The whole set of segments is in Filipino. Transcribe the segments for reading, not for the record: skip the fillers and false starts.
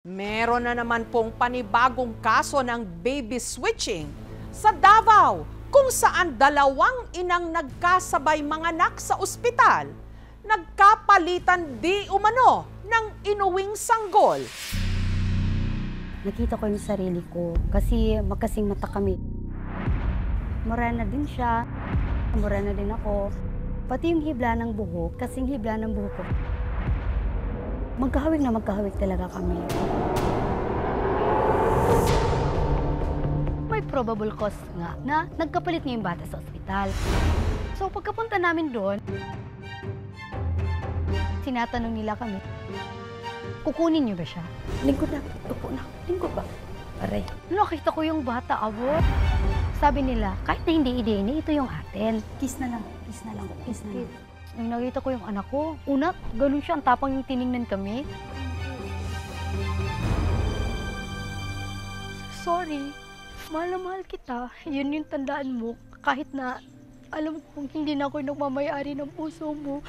Meron na naman pong panibagong kaso ng baby switching sa Davao kung saan dalawang inang nagkasabay manganak sa ospital, nagkapalitan di umano ng inuwing sanggol. Nakita ko yung sarili ko kasi magkasing mata kami. Morena din siya, morena din ako. Pati yung hibla ng buhok, kasing hibla ng buhok ko. Magkahawig na magkahawig talaga kami. May probable cause nga na nagkapalit niya yung bata sa ospital. So pagkapunta namin doon, tinatanong nila kami, kukunin niyo ba siya? Lingkod na, upo na, lingkod ba? Aray. Nakita ko yung bata, abot. Sabi nila, kahit na hindi DNA, ito yung atin. Kiss na lang, kiss na lang, kiss na lang. Nung nakita ko yung anak ko, una, ganun siya, ang tapang yung tiningnan kami. Sorry, mahal na mahal kita. Yun yung tandaan mo, kahit na alam kong hindi na ako nagmamayari ng puso mo.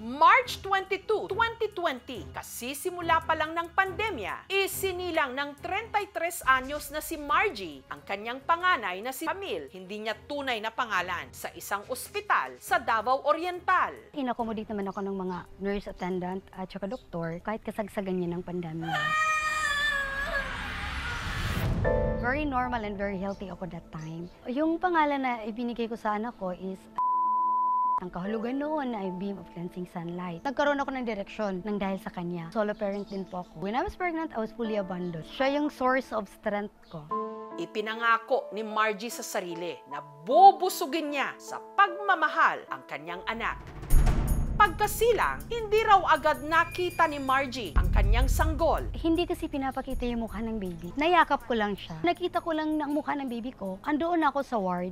March 22, 2020, kasisimula pa lang ng pandemya, isinilang ng 33 anyos na si Margie ang kanyang panganay na si Camille, hindi niya tunay na pangalan, sa isang ospital sa Davao Oriental. In-accommodate naman ako ng mga nurse attendant at saka doktor kahit kasagsagan niya ng pandemya. Very normal and very healthy ako that time. Yung pangalan na ibinigay ko sa anak ko is ang kahulugan noon ay beam of cleansing sunlight. Nagkaroon ako ng direksyon nang dahil sa kanya. Solo parent din po ako. When I was pregnant, I was fully abandoned. Siya yung source of strength ko. Ipinangako ni Margie sa sarili na bubusugin niya sa pagmamahal ang kanyang anak. Pagkasilang, hindi raw agad nakita ni Margie ang kanyang sanggol. Hindi kasi pinapakita yung mukha ng baby. Nayakap ko lang siya. Nakita ko lang ang mukha ng baby ko. Andoon ako sa ward.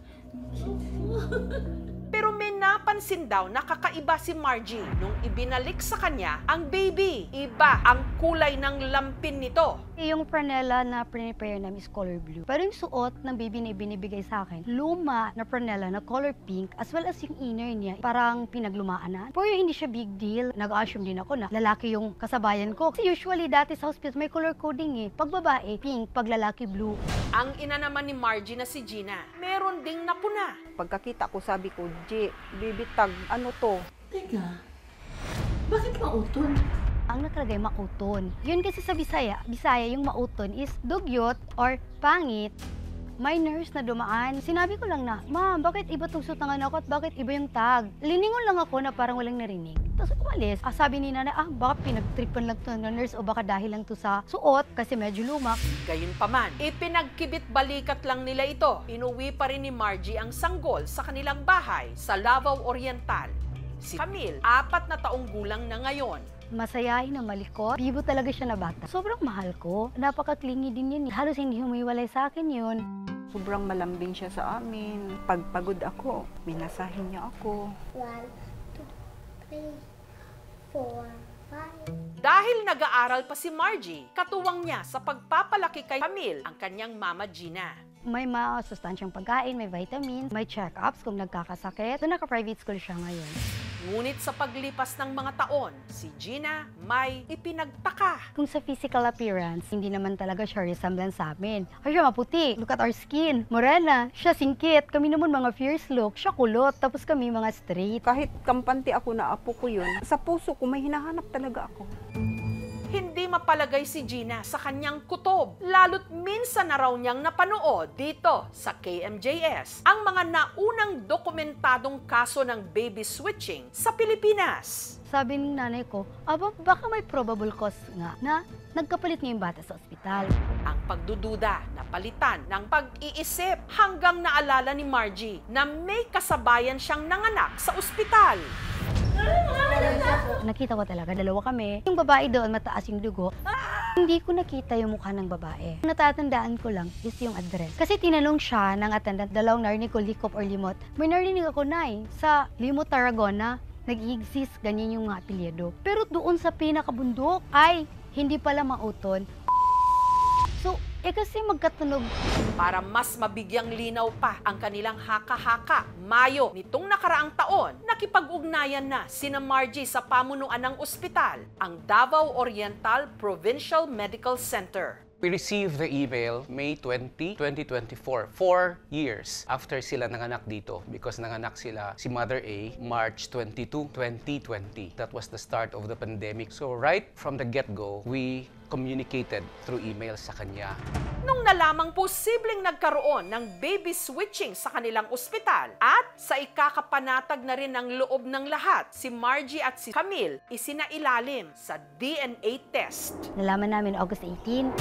Pero may napansin daw na kakaiba si Margie nung ibinalik sa kanya ang baby. Iba ang kulay ng lampin nito. Yung franela na prepare namin is color blue. Pero yung suot ng baby na ibinibigay sa akin, luma na franela na color pink as well as yung inner niya, parang pinaglumaan na. Pero hindi siya big deal. Nag-assume din ako na lalaki yung kasabayan ko. Kasi usually dati sa hospital may color coding eh. Pag babae, pink. Pag lalaki, blue. Ang ina naman ni Margie na si Gina, meron ding napuna. Pagkakita ko, sabi ko, G, bibitag, ano to? Teka, bakit mauton? Ang nakalagay, mauton. Yun kasi sa Bisaya yung mauton is dugyot or pangit. May nurse na dumaan. Sinabi ko lang na, ma'am, bakit iba itong suot ng anak ko at bakit iba yung tag? Liningon lang ako na parang walang narinig. Tapos umalis. Sabi ni nanay, baka pinagtripan lang to ng nurse o baka dahil lang to sa suot kasi medyo lumak. Gayunpaman, ipinagkibit balikat lang nila ito. Inuwi pa rin ni Margie ang sanggol sa kanilang bahay sa Davao Oriental. Si Camille, 4 na taong gulang na ngayon. Masayahin na malikot. Bibo talaga siya na bata. Sobrang mahal ko. Napaka-clingy din yun. Halos hindi humiwalay sa akin yun. Sobrang malambing siya sa amin. Pagpagod ako, minasahin niya ako. 1, 2, 3, 4, 5. Dahil nag-aaral pa si Margie, katuwang niya sa pagpapalaki kay Camille ang kanyang mama Gina. May masustansyang pagkain, may vitamins, may check-ups kung nagkakasakit. So, naka-private school siya ngayon. Ngunit sa paglipas ng mga taon, si Gina may ipinagtaka. Kung sa physical appearance, hindi naman talaga siya resemblance sa amin. Ay, siya maputi. Look at our skin. Morena. Siya singkit. Kami naman mga fierce look. Siya kulot. Tapos kami mga straight. Kahit kampante ako na apo ko yun, sa puso ko may hinahanap talaga ako. Hindi mapalagay si Gina sa kanyang kutob, lalo't minsan na raw niyang napanood dito sa KMJS ang mga naunang dokumentadong kaso ng baby switching sa Pilipinas. Sabi ng nanay ko, baka may probable cause nga na nagkapalit niya yung bata sa ospital. Ang pagdududa na palitan ng pag-iisip hanggang naalala ni Margie na may kasabayan siyang nanganak sa ospital. Nakita ko talaga, dalawa kami. Yung babae doon, mataas yung dugo. Hindi ko nakita yung mukha ng babae. Natatandaan ko lang is yung address. Kasi tinanong siya ng attendant, dalawang narinig ko, Likop or Limot. May narinig ako, Nay, sa Limot, Tarragona, nag-i-exist, ganyan yung mga apelyido. Pero doon sa pinakabundok, ay, hindi pala mauton. So, kasi magkatunog. Para mas mabigyang linaw pa ang kanilang haka-haka, Mayo nitong nakaraang taon, nakipag-ugnayan na sina Margie sa pamunuan ng ospital, ang Davao Oriental Provincial Medical Center. We received the email May 20, 2024, 4 years after sila nanganak dito because nanganak sila si Mother A March 22, 2020. That was the start of the pandemic. So right from the get-go, we communicated through email sa kanya. Nung nalamang posibleng nagkaroon ng baby switching sa kanilang ospital at sa ikakapanatag na rin ng loob ng lahat, si Margie at si Camille isinailalim sa DNA test. Nalaman namin August 18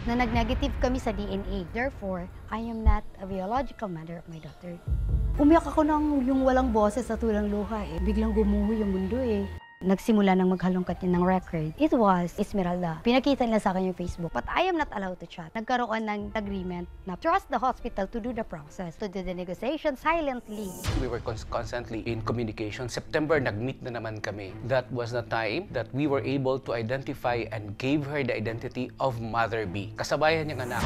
na nag-negative kami sa DNA. Therefore, I am not a biological mother of my daughter. Umiyak ako ng yung walang boses sa tulang luha eh. Biglang gumuho yung mundo eh. Nagsimula ng maghalongkat yun ng record. It was Esmeralda. Pinakita nila sa akin yung Facebook. But I am not allowed to chat. Nagkaroon ng agreement na trust the hospital to do the process, to do the negotiation silently. We were constantly in communication. September, nag-meet na naman kami. That was the time that we were able to identify and gave her the identity of Mother B. Kasabayan niyang anak.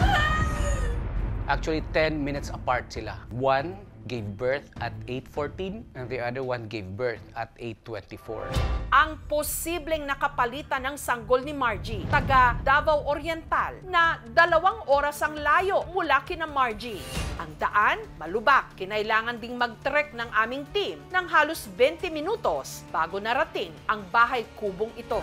Actually, 10 minutes apart sila. One gave birth at 8:14 and the other one gave birth at 8:24. Ang posibleng nakapalitan ng sanggol ni Margie, taga Davao Oriental, na 2 oras ang layo mula kina Margie. Ang daan, malubak. Kinailangan ding mag-trek ng aming team ng halos 20 minutos bago narating ang bahay kubong ito.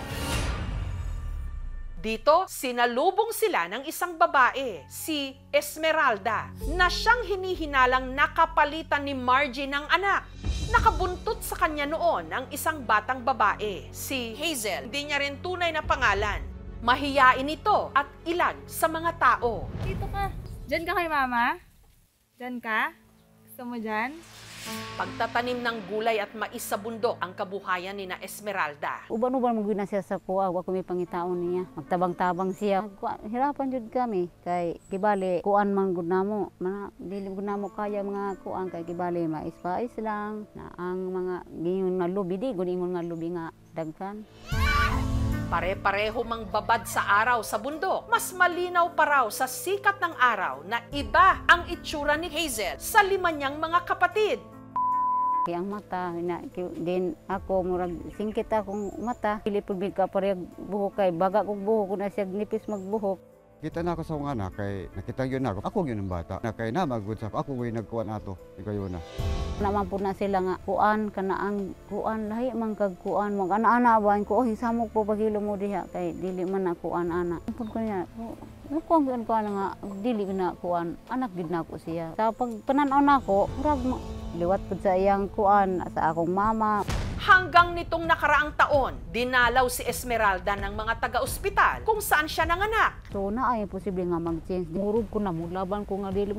Dito, sinalubong sila ng isang babae, si Esmeralda, na siyang hinihinalang nakapalitan ni Margie ng anak. Nakabuntot sa kanya noon ang isang batang babae, si Hazel. Hindi niya rin tunay na pangalan. Mahiyain ito at ilag sa mga tao. Dito ka. Diyan ka kay mama? Diyan ka? Gusto mo diyan? Pagtatanim ng gulay at mais sa bundok ang kabuhayan ni na Esmeralda. Uban-uban magwina siya sa kuwa, wa kami pangitaon niya. Magtabang-tabang siya. Hirapan jud kami kay kibali kuan man gud namo. Dili gud namo kaya mga kuan kay kibali mais-pais lang na ang mga gingon nga lubi di gud ingon nga lubi nga dagkan. Pare-pareho mang babad sa araw sa bundok. Mas malinaw pa raw sa sikat ng araw na iba ang itsura ni Hazel sa 5 niyang mga kapatid. Kaya ang mata, din ako, murag singkit akong mata. Pili po ka parehag buhok kay baga kong buhok, kung na siya nipis magbuhok. Kita na ako sa mga anak, kay nakita yun ako. Ako yun ang bata. Na kay na magud sa ako way nagkuan ato. Ikaw yun na. Naman po na sila nga, kuan, kanaang kuan, lahi man kag kuan. Mag ana-ana ba, ko, hisamok po pagilo mo diha, kay dili man na kuan ana. Pag ko niya, kuan nga, dili na kuan, anak gid na ako siya. Sa pagpananaw na ako, murag liwat po sa iyang kuan, sa akong mama. Hanggang nitong nakaraang taon, dinalaw si Esmeralda ng mga taga-ospital kung saan siya nanganak. So na ay posible nga mag-change. Murog ko na mo, laban ko nga dili.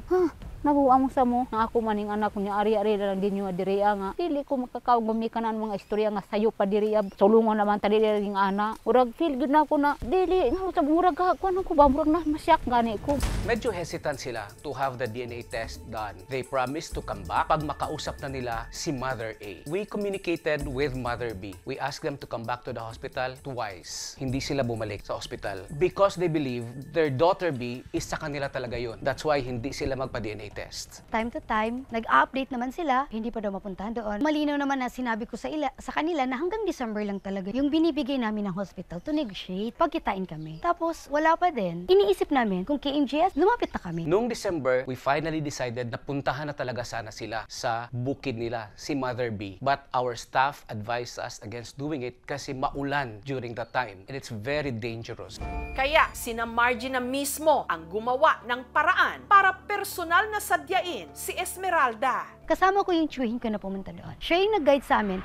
Nabuwa mo sa mo, na ako maning anak ko niya, ari-ari lang din yung diriya nga. Dili ko makakawag mamikanan mga istorya nga sayo pa diriya. Sulungan naman tali rin ana. Murag feel good na ako na, dili, murag ka, ano ko ba, murag na masyak gani ko. Medyo hesitant sila to have the DNA test done. They promised to come back pag makausap na nila si Mother A. We communicated with Mother B. We asked them to come back to the hospital twice. Hindi sila bumalik sa hospital because they believe their daughter B is sa kanila talaga yun. That's why hindi sila magpa-DNA test. Time to time, nag-update naman sila, hindi pa daw mapuntahan doon. Malinaw naman na sinabi ko sa kanila na hanggang December lang talaga yung binibigay namin ng hospital to negotiate, pagkitain kami. Tapos, wala pa din. Iniisip namin kung KMJS, lumapit na kami. Noong December, we finally decided na puntahan na talaga sana sila sa bukid nila, si Mother B. But our staff advised us against doing it kasi maulan during that time and it's very dangerous. Kaya sina Margie na mismo ang gumawa ng paraan para personal na sadyain si Esmeralda. Kasama ko yung tsuhin ko na pumunta doon. Siya yung nag-guide sa amin.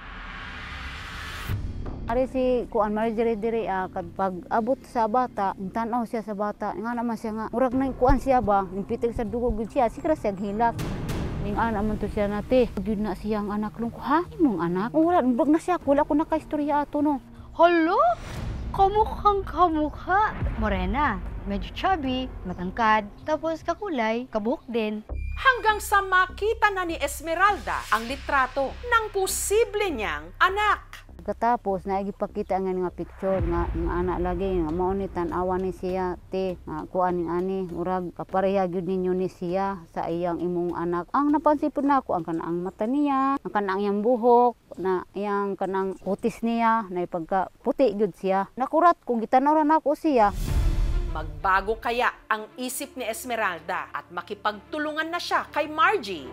Ari si kuan Marjorie diri pag abot sa bata, tanaw siya sa bata, nga naman siya nga, murag na kuan siya ba, pitik sa dugo gud siya, sikra siya hilak. Ning ana man to siya nate, gyud na siyang anak lung ko, ha? Imong anak? Wala, murag na siya, wala ko nakaistorya ato no. Hello? Kamukhang kamukha. Morena, medyo chubby, matangkad, tapos kakulay, kabuhok din. Hanggang sa makita na ni Esmeralda ang litrato ng posible niyang anak. Katapos na igipakita nga picture nga anak lagi nga mao ni tan-awa ni siya te nga kuan ning ani murag kapareha gyud ninyo ni siya sa iyang imong anak. Ang napansin pud nako ang kanaang mata niya, ang kanaang iyang buhok, na iyang kanang kutis niya na pagka puti gyud siya. Nakurat kung gitanaw ra nako siya. Magbago kaya ang isip ni Esmeralda at makipagtulungan na siya kay Margie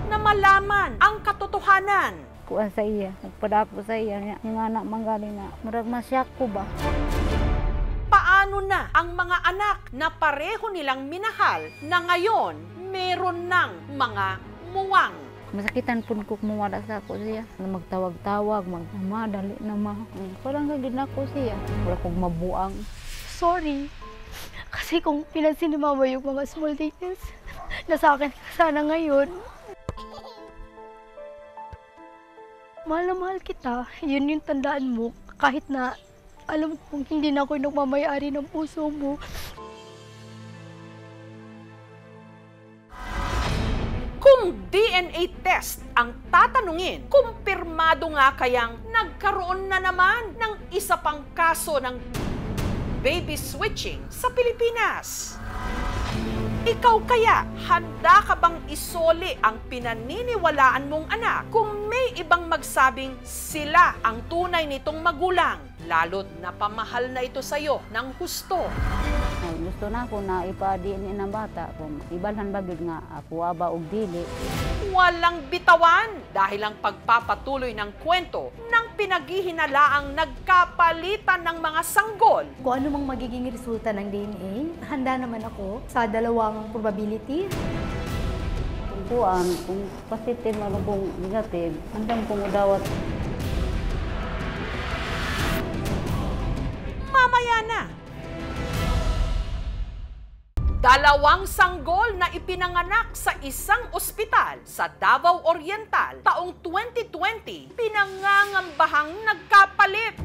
na malaman ang katotohanan? Kuha sa iya, nagpadako sa iya niya. Yung anak manggaling na, murag masyak ko ba? Paano na ang mga anak na pareho nilang minahal na ngayon meron ng mga muwang? Masakitan po ko kumawala sa ako siya. Magtawag-tawag, magmama, dali na ma. Parang gagid na ko siya. Wala kong mabuang. Sorry. Kasi kung pinansin ni Mama yung mga small details na sa akin sana ngayon. Mahal na mahal kita. Yun yung tandaan mo. Kahit na alam kong hindi na ako nagmamayari ng puso mo. Kung DNA test ang tatanungin, kumpirmado nga kayang nagkaroon na naman ng isa pang kaso ng baby switching sa Pilipinas. Ikaw kaya, handa ka bang isoli ang pinaniniwalaan mong anak kung may ibang magsabing sila ang tunay nitong magulang, lalo't napamahal na ito sa'yo ng husto? Gusto na ako na ipa-DNA ng bata. Kung ibalhan ba yun nga ako aba og dili. Walang bitawan dahil ang pagpapatuloy ng kwento ng pinaghihinalaang nagkapalitan ng mga sanggol. Kung ano mang magiging resulta ng DNA, handa naman ako sa dalawang probability. Kung positive o kung negative, handang kong udawat. Mamaya na! Dalawang sanggol na ipinanganak sa isang ospital sa Davao Oriental taong 2020, pinangangambahang nagkapalit.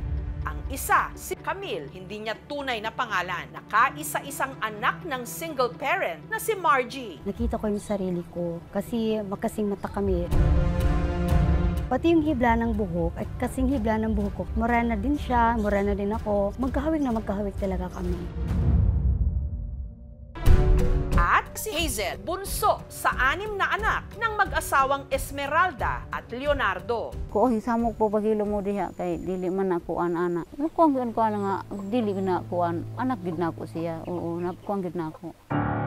Ang isa, si Camille, hindi niya tunay na pangalan, nakaisa-isang anak ng single parent na si Margie. Nakita ko yung sarili ko kasi magkasing mata kami. Pati yung hibla ng buhok at kasing hibla ng buhok ko, morena din siya, morena din ako. Magkahawig na magkahawig talaga kami. At si Hazel, bunso sa 6 na anak ng mag-asawang Esmeralda at Leonardo. Kuohi samok po pagilo mo diha kay dili man ako anak. Nakuang gid ko nga dili na kuan anak gid na ako siya. Oo, nakuang gid na ako.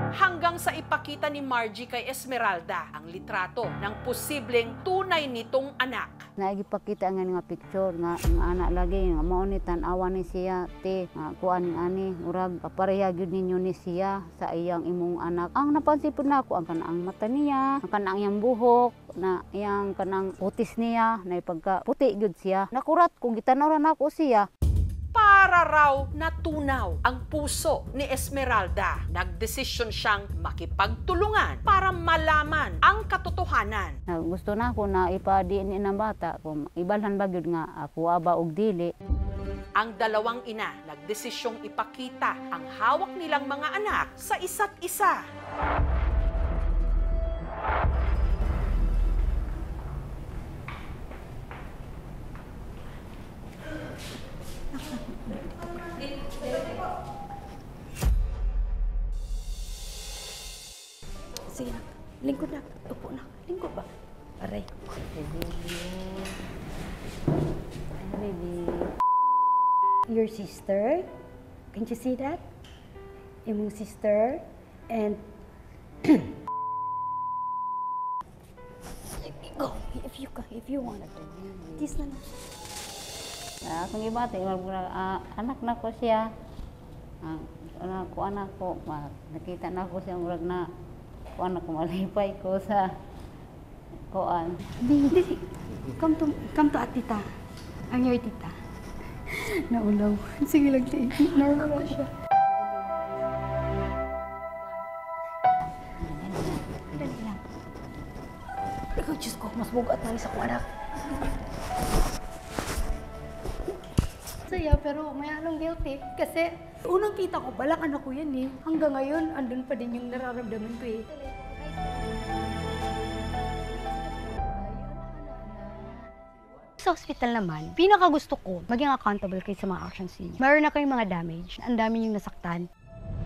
Hanggang sa ipakita ni Margie kay Esmeralda ang litrato ng posibleng tunay nitong anak. Naigipakita nga picture nga anak lagi nga mao ni tan-awa ni siya te nga kuan ani murag kapareha gyud ninyo ni siya sa iyang imong anak. Ang napansin pud nako ang kanaang mata niya, ang kanaang iyang buhok, na iyang kanang kutis niya na pagka puti gyud siya. Nakurat kung gitanaw ra nako siya. Para raw natunaw ang puso ni Esmeralda, nagdesisyon siyang makipagtulungan para malaman ang katotohanan. Gusto na ako na ipa-DNA ng bata kung ibalhan ba gyud nga ako aba og dili. Ang dalawang ina nagdesisyong ipakita ang hawak nilang mga anak sa isa't isa. Sige na, lingkod na, upo na, lingkod ba? Aray. Your sister, can you see that? Yung sister, and go, if you want to. Kiss na na. Akong ibati, anak na ko siya. Anak ko, nakita na ko siya, murag na anak ko, malipay ko sa kuan. Hindi, come to at tita. Ang your tita. Naulaw. Sige lang, normal siya. Dali lang. Ikaw, Diyos ko, mas bugat na sa kong anak. Saya, pero may halong guilty. Kasi unang kita ko, balak anak ko yan eh. Hanggang ngayon, andun pa din yung nararamdaman ko eh. sa hospital naman, pinakagusto ko, maging accountable kayo sa mga actions niyo. Meron na kayong mga damage, ang dami yung nasaktan.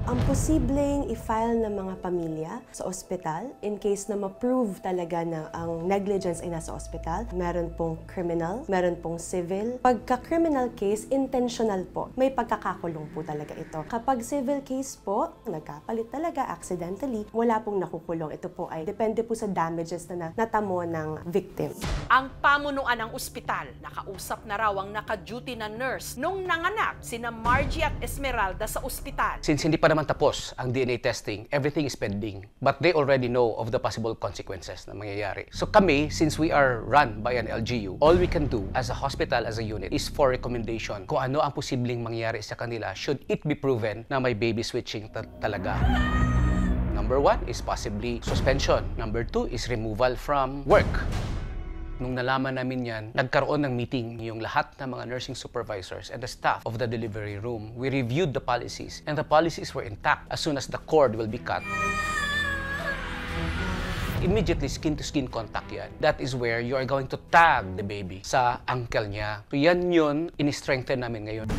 Ang posibleng i-file ng mga pamilya sa ospital in case na ma-prove talaga na ang negligence ay nasa ospital. Meron pong criminal, meron pong civil. Pagka-criminal case, intentional po. May pagkakakulong po talaga ito. Kapag civil case po, nagkapalit talaga accidentally, wala pong nakukulong. Ito po ay depende po sa damages na natamo ng victim. Ang pamunuan ng ospital, nakausap na raw ang naka-duty na nurse nung nanganak sina Margie at Esmeralda sa ospital. Since hindi pa naman tapos ang DNA testing, everything is pending. But they already know of the possible consequences na mangyayari. So kami, since we are run by an LGU, all we can do as a hospital, as a unit, is for recommendation kung ano ang posibleng mangyari sa kanila should it be proven na may baby switching talaga. Number 1 is possibly suspension. Number 2 is removal from work. Nung nalaman namin yan, nagkaroon ng meeting yung lahat ng mga nursing supervisors and the staff of the delivery room. We reviewed the policies and the policies were intact. As soon as the cord will be cut, immediately skin-to-skin contact yan. That is where you are going to tag the baby sa ankle niya. So yan yun, in-strengthen namin ngayon.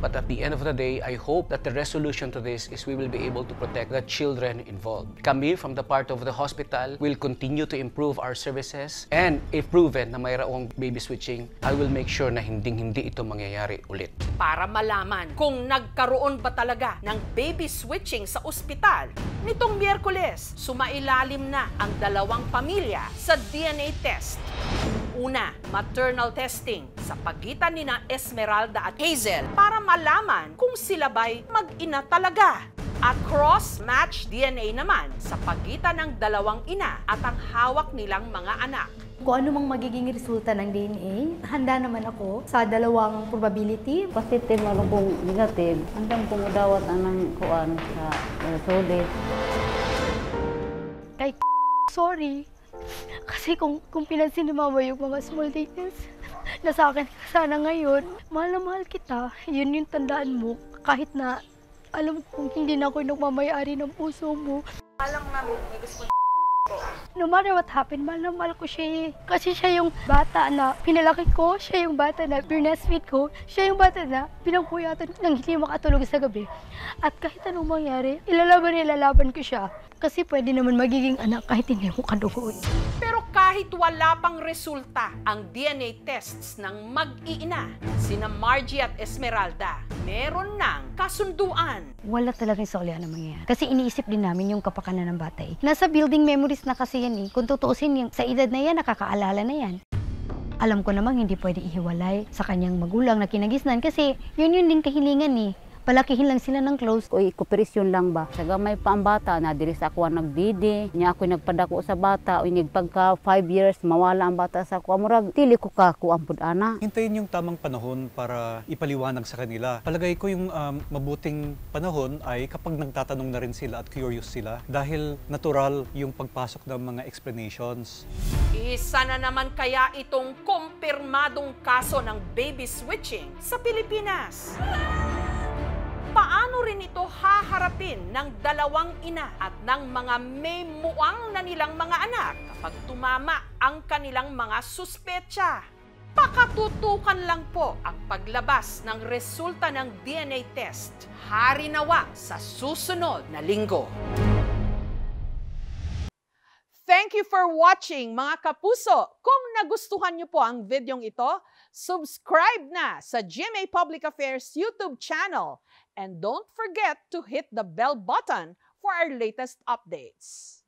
But at the end of the day, I hope that the resolution to this is we will be able to protect the children involved. Kami, from the part of the hospital, will continue to improve our services. And if proven na mayroong baby switching, I will make sure na hindi ito mangyayari ulit. Para malaman kung nagkaroon ba talaga ng baby switching sa ospital, nitong Miyerkules, sumailalim na ang dalawang pamilya sa DNA test. Una, maternal testing sa pagitan nina Esmeralda at Hazel para malaman kung sila ba'y mag-ina talaga. At cross-match DNA naman sa pagitan ng dalawang ina at ang hawak nilang mga anak. Kung ano mang magiging resulta ng DNA, handa naman ako sa dalawang probability. Positive man kung negative, hanggang pumudawat anang kuan sa solid. Kay sorry. Kasi kung pinansin ni Mama yung mga small details na sa akin sana ngayon, mahal na mahal kita. Yun yung tandaan mo. Kahit na alam kong hindi na ako nagmamayari ng puso mo. Alang namin, may gusto ko. No matter what happened, mahal na mahal ko siya. Kasi siya yung bata na pinalaki ko, siya yung bata na pinasweet ko, siya yung bata na pinagpuyatan nang hindi makatulog sa gabi. At kahit anong mangyari, ilalaban ko siya. Kasi pwede naman magiging anak kahit hindi mo kadugo. Pero kahit wala pang resulta ang DNA tests ng mag-iina, sina Margie at Esmeralda, meron ng kasunduan. Wala talagang saklian na mangyayari. Kasi iniisip din namin yung kapakanan ng bata eh. Nasa building memories na kasi yan eh. Kung tutuusin yung sa edad na yan, nakakaalala na yan. Alam ko namang hindi pwede ihiwalay sa kanyang magulang na kinagisnan kasi yun din kahilingan eh. Palakihin lang sila ng close. Oy, kooperasyon lang ba? Sa gamay pa ang bata, na diri sa ako nagdidi. Nya ako nagpadako sa bata. O pagka 5 years, mawala ang bata sa ako. Murag, dili ko ka kuampod ana. Hintayin yung tamang panahon para ipaliwanag sa kanila. Palagay ko yung mabuting panahon ay kapag nagtatanong na rin sila at curious sila. Dahil natural yung pagpasok ng mga explanations. Isa na naman kaya itong kumpirmadong kaso ng baby switching sa Pilipinas. Paano rin ito haharapin ng dalawang ina at ng mga may muwang na nilang mga anak kapag tumama ang kanilang mga suspetsa? Pakatutukan lang po ang paglabas ng resulta ng DNA test. Hari nawa sa susunod na linggo. Thank you for watching, mga kapuso. Kung nagustuhan niyo po ang videong ito, subscribe na sa GMA Public Affairs YouTube channel. And don't forget to hit the bell button for our latest updates.